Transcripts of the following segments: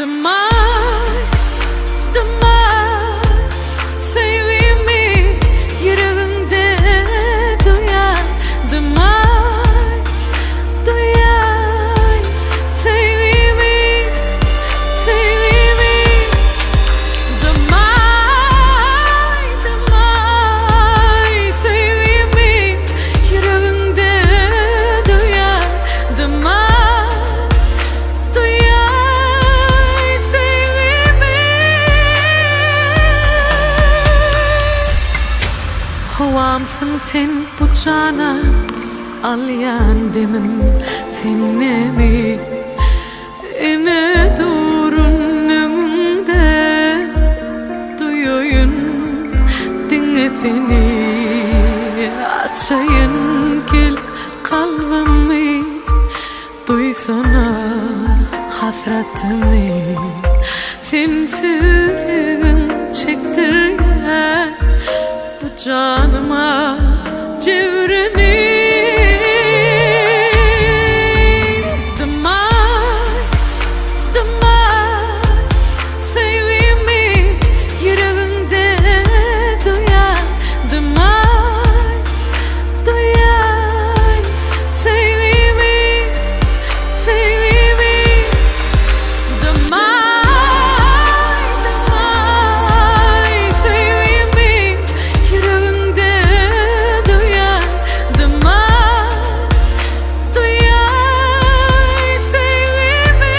Damay, damay, sevgimi yüreğimde duyar. Damay, duyar, sevgimi, sevgimi. Damay, damay, sevgimi yüreğimde duyar. Damay. Havamsın sen bu cana, alyan demim sennemi. Ene durun önünde, duyuyun dinle seni. Açayın gel kalbimi, duysana hasretimi. Sensizliğin çektirgen bu canıma cevrini. Damay, damay, sevgimi yüreğimde duyar. Damay, duyar, sevgimi, sevgimi. Damay, damay, sevgimi yüreğimde duyar. Damay, duyar, sevgimi.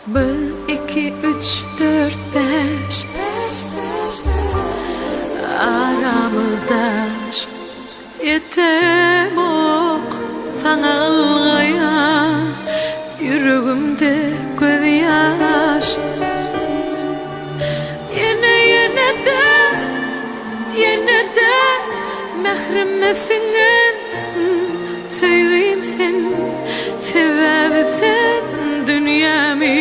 Bir, iki, üç, dört, beş, aramızda yetem ok sana ılgayan, yüreğimde göz yaş. Yine de mehrimmesin, sevgim sen, sebebi sen dünyamı.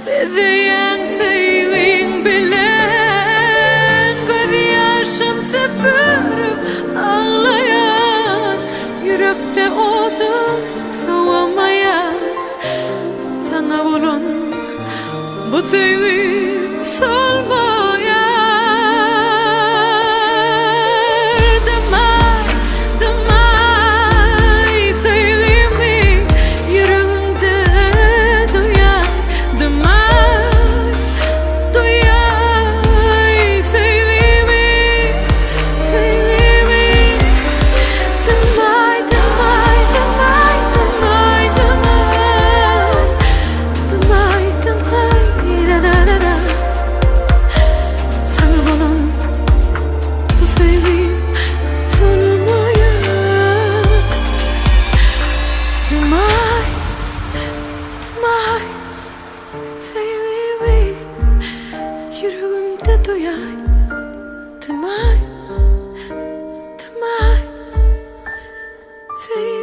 Bedeyen sevgin bilen, göz yaşım sepürüp ağlayan, yürekte odun soğumayan. Sana bulun bu sevgim solmayan. Damay, damay, sevgimi yüreğimde duyar. Damay, duyar, sevgimi, sevgimi. Damay, damay, damay, damay, damay. Damay, damay, da da da da. Sana bunun bu sevgim solmayan. Damay, damay, sevgimi yüreğimde duyar. Damay, damay, sevgimi.